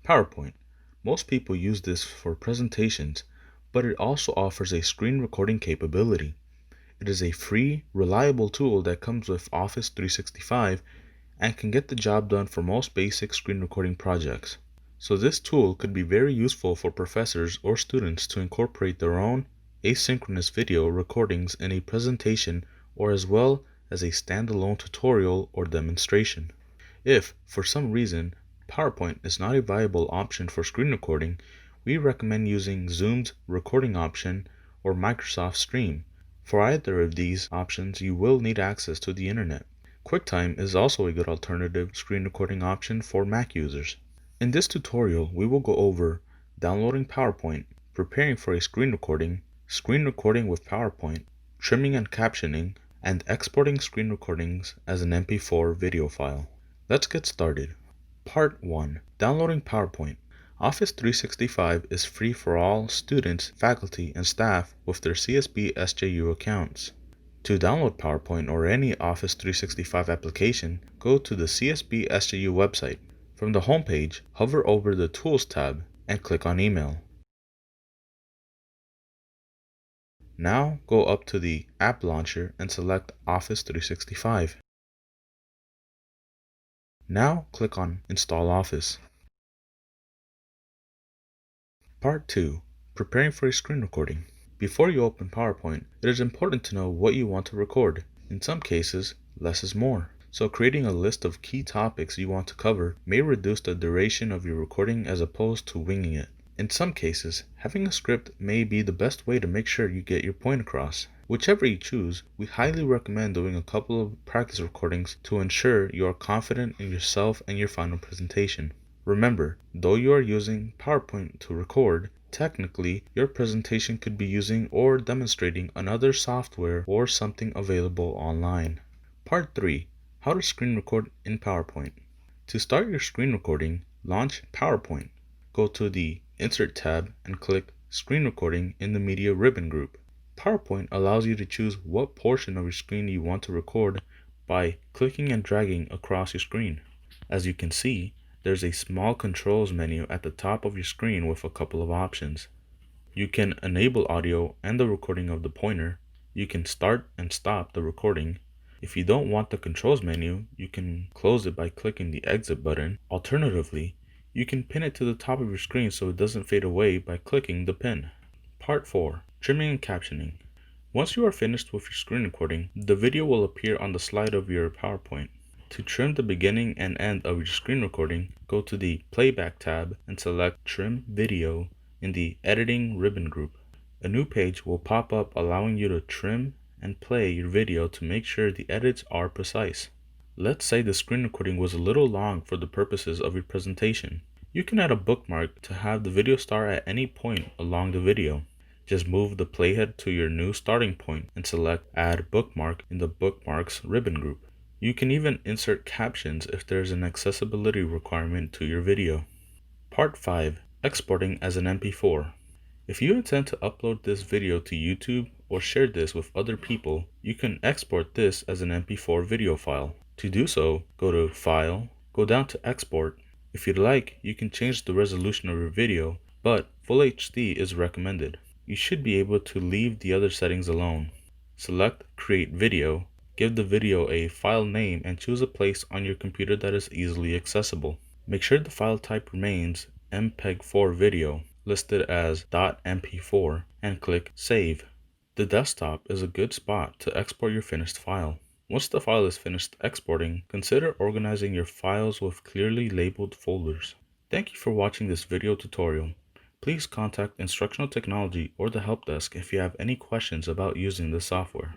PowerPoint. Most people use this for presentations, but it also offers a screen recording capability. It is a free, reliable tool that comes with Office 365 and can get the job done for most basic screen recording projects. So this tool could be very useful for professors or students to incorporate their own asynchronous video recordings in a presentation or as well as a standalone tutorial or demonstration. If, for some reason, PowerPoint is not a viable option for screen recording, we recommend using Zoom's recording option or Microsoft Stream. For either of these options, you will need access to the internet. QuickTime is also a good alternative screen recording option for Mac users. In this tutorial, we will go over downloading PowerPoint, preparing for a screen recording with PowerPoint, trimming and captioning, and exporting screen recordings as an MP4 video file. Let's get started. Part 1. Downloading PowerPoint. Office 365 is free for all students, faculty, and staff with their CSB+SJU accounts. To download PowerPoint or any Office 365 application, go to the CSB+SJU website. From the home page, hover over the Tools tab and click on Email. Now go up to the App Launcher and select Office 365. Now click on Install Office. Part 2. Preparing for a screen recording. Before you open PowerPoint, it is important to know what you want to record. In some cases, less is more. So creating a list of key topics you want to cover may reduce the duration of your recording as opposed to winging it. In some cases, having a script may be the best way to make sure you get your point across. Whichever you choose, we highly recommend doing a couple of practice recordings to ensure you are confident in yourself and your final presentation. Remember, though you are using PowerPoint to record, technically your presentation could be using or demonstrating another software or something available online. Part 3. How to screen record in PowerPoint. To start your screen recording, launch PowerPoint. Go to the Insert tab and click Screen Recording in the Media ribbon group. PowerPoint allows you to choose what portion of your screen you want to record by clicking and dragging across your screen. As you can see, there's a small controls menu at the top of your screen with a couple of options. You can enable audio and the recording of the pointer. You can start and stop the recording. If you don't want the controls menu, you can close it by clicking the exit button. Alternatively, you can pin it to the top of your screen so it doesn't fade away by clicking the pin. Part 4. Trimming and captioning. Once you are finished with your screen recording, the video will appear on the slide of your PowerPoint. To trim the beginning and end of your screen recording, go to the Playback tab and select Trim Video in the Editing ribbon group. A new page will pop up allowing you to trim and play your video to make sure the edits are precise. Let's say the screen recording was a little long for the purposes of your presentation. You can add a bookmark to have the video start at any point along the video. Just move the playhead to your new starting point and select Add Bookmark in the Bookmarks ribbon group. You can even insert captions if there is an accessibility requirement to your video. Part 5. Exporting as an MP4. If you intend to upload this video to YouTube or share this with other people, you can export this as an MP4 video file. To do so, go to File, go down to Export. If you'd like, you can change the resolution of your video, but Full HD is recommended. You should be able to leave the other settings alone. Select Create Video, give the video a file name and choose a place on your computer that is easily accessible. Make sure the file type remains MPEG-4 video, listed as .mp4, and click Save. The desktop is a good spot to export your finished file. Once the file is finished exporting, consider organizing your files with clearly labeled folders. Thank you for watching this video tutorial. Please contact Instructional Technology or the Help Desk if you have any questions about using this software.